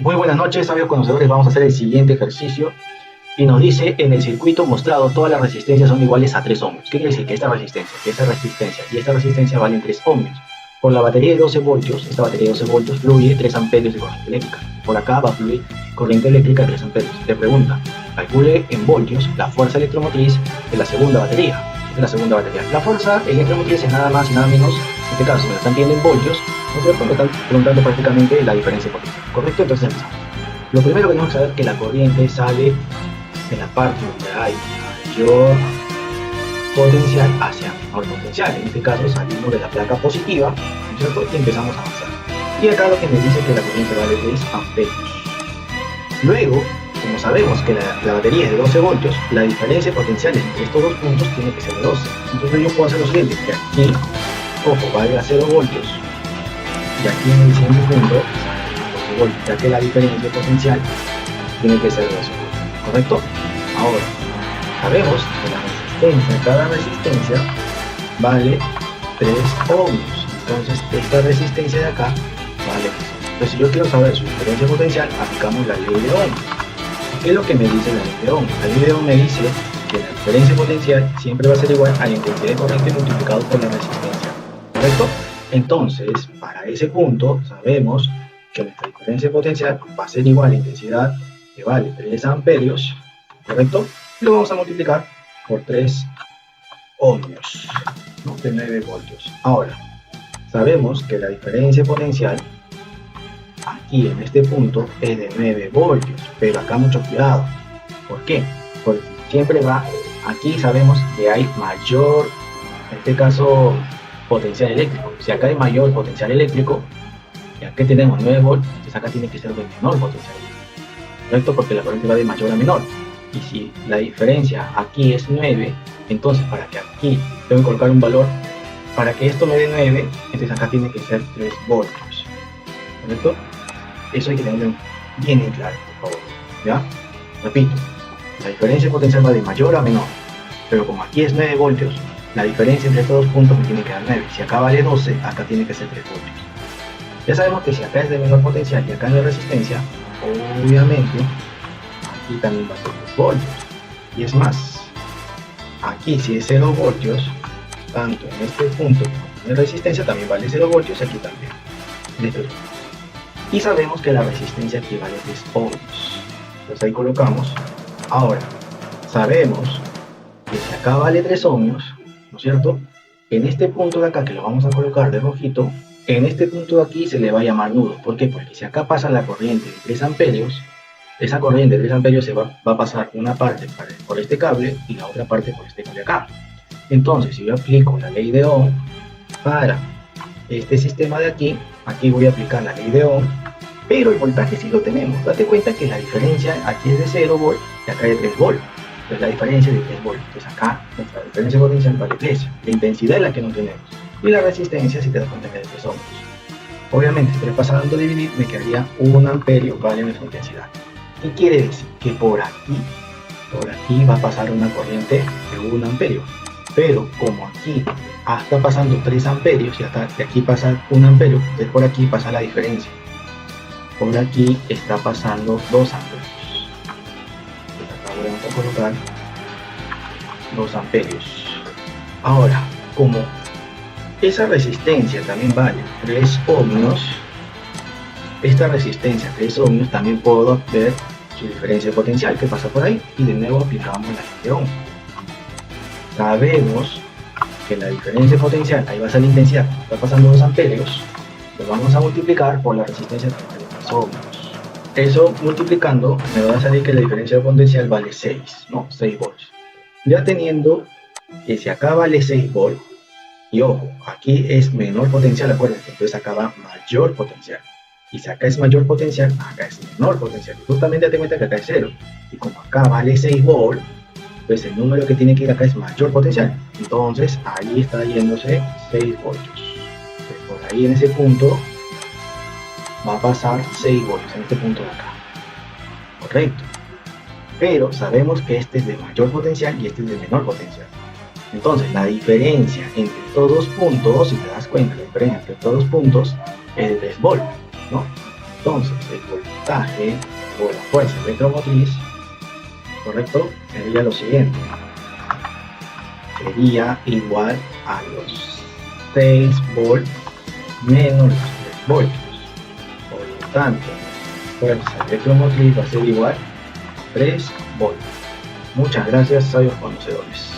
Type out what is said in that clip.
Muy buenas noches, sabios conocedores. Vamos a hacer el siguiente ejercicio. Y nos dice, en el circuito mostrado, todas las resistencias son iguales a 3 ohmios. ¿Qué quiere decir? Que esta resistencia y esta resistencia valen 3 ohmios. Por la batería de 12 voltios, esta batería de 12 voltios fluye 3 amperios de corriente eléctrica. Por acá va a fluir corriente eléctrica de 3 amperios. Te pregunta, calcule en voltios la fuerza electromotriz de la segunda batería. La fuerza electromotriz es nada más y nada menos, en este caso me la están pidiendo en voltios, no se me están preguntando prácticamente la diferencia de potencia. ¿Correcto? Entonces empezamos. Lo primero que tenemos que saber es que la corriente sale de la parte donde hay mayor potencial hacia menor potencial. En este caso salimos de la placa positiva, ¿no es cierto? Y empezamos a avanzar. Y acá lo que me dice que la corriente vale 3 amperios. Luego, como sabemos que la batería es de 12 voltios, la diferencia de potenciales entre estos dos puntos tiene que ser de 12. Entonces yo puedo hacer lo siguiente, que aquí, ojo, vale a 0 voltios, y aquí en el siguiente punto, 12 voltios, ya que la diferencia de potencial tiene que ser de 12 voltios, ¿correcto? Ahora, sabemos que la resistencia, cada resistencia vale 3 ohmios, entonces esta resistencia de acá vale 3 ohmios. Entonces si yo quiero saber su diferencia potencial, aplicamos la ley de Ohm. ¿Qué es lo que me dice la ley de Ohm? La ley de Ohm me dice que la diferencia potencial siempre va a ser igual a la intensidad de corriente multiplicado por la resistencia, ¿correcto? Entonces, para ese punto, sabemos que nuestra diferencia potencial va a ser igual a la intensidad que vale 3 amperios, ¿correcto? Y lo vamos a multiplicar por 3 ohmios, ¿no? De 9 voltios. Ahora, sabemos que la diferencia potencial aquí en este punto es de 9 voltios, pero acá mucho cuidado. ¿Por qué? Porque siempre va, aquí sabemos que hay mayor, en este caso, potencial eléctrico. Si acá hay mayor potencial eléctrico, y aquí tenemos 9 voltios, entonces acá tiene que ser de menor potencial eléctrico, ¿correcto? Porque la corriente va de mayor a menor. Y si la diferencia aquí es 9, entonces para que aquí tengo que colocar un valor, para que esto me dé 9, entonces acá tiene que ser 3 voltios, ¿correcto? Eso hay que tenerlo bien en claro, por favor, ¿ya? Repito, la diferencia potencial va de mayor a menor, pero como aquí es 9 voltios, la diferencia entre estos dos puntos me tiene que dar 9. Si acá vale 12, acá tiene que ser 3 voltios. Ya sabemos que si acá es de menor potencial y acá no hay resistencia, obviamente aquí también va a ser 3 voltios. Y es más, aquí si es 0 voltios, tanto en este punto como en resistencia también vale 0 voltios y aquí también. Y sabemos que la resistencia equivale a 3 ohmios. Entonces ahí colocamos. Ahora, sabemos que si acá vale 3 ohmios, ¿no es cierto? En este punto de acá, que lo vamos a colocar de rojito, en este punto de aquí se le va a llamar nudo. ¿Por qué? Porque si acá pasa la corriente de 3 amperios, esa corriente de 3 amperios se va a pasar una parte por este cable y la otra parte por este cable acá. Entonces, si yo aplico la ley de Ohm para este sistema de aquí, aquí voy a aplicar la ley de Ohm, pero el voltaje sí lo tenemos. Date cuenta que la diferencia aquí es de 0 volt y acá es de 3 volt. Entonces la diferencia es de 3 volt. Entonces acá nuestra diferencia potencial vale 3. La intensidad es la que no tenemos. Y la resistencia, si te das cuenta, que es de 3 ohmios. Obviamente, si 3 pasando a dividir, me quedaría 1 amperio vale nuestra intensidad. ¿Qué quiere decir? Que por aquí va a pasar una corriente de 1 amperio. Pero como aquí está pasando 3 amperios y hasta de aquí pasa 1 amperio, entonces por aquí pasa la diferencia. Por aquí está pasando 2 amperios. Entonces acá vamos a colocar 2 amperios. Ahora, como esa resistencia también vale 3 ohmios, esta resistencia 3 ohmios también puedo ver su diferencia de potencial que pasa por ahí, y de nuevo aplicamos la ley de Ohm. Sabemos que la diferencia de potencial, ahí va a ser la intensidad, está pasando 2 amperios, lo vamos a multiplicar por la resistencia de 3 ohmios. Eso multiplicando me va a salir que la diferencia de potencial vale 6, ¿no? 6 volts. Ya teniendo que si acá vale 6 volts, y ojo, aquí es menor potencial, acuérdense, entonces acá va mayor potencial. Y si acá es mayor potencial, acá es menor potencial. Y justamente date cuenta que acá es 0. Y como acá vale 6 volts, pues el número que tiene que ir acá es mayor potencial. Entonces ahí está yéndose 6 voltios. Pues por ahí en ese punto va a pasar 6 voltios, en este punto de acá. Correcto. Pero sabemos que este es de mayor potencial y este es de menor potencial. Entonces la diferencia entre estos dos puntos, si te das cuenta, la diferencia entre estos dos puntos es de 3 volts, ¿no? Entonces el voltaje o la fuerza electromotriz, correcto, sería lo siguiente. Sería igual a los 6 volts menos los 3 voltios. Por lo tanto, fuerza electromotriz va a ser igual a 3 volts. Muchas gracias, sabios conocedores.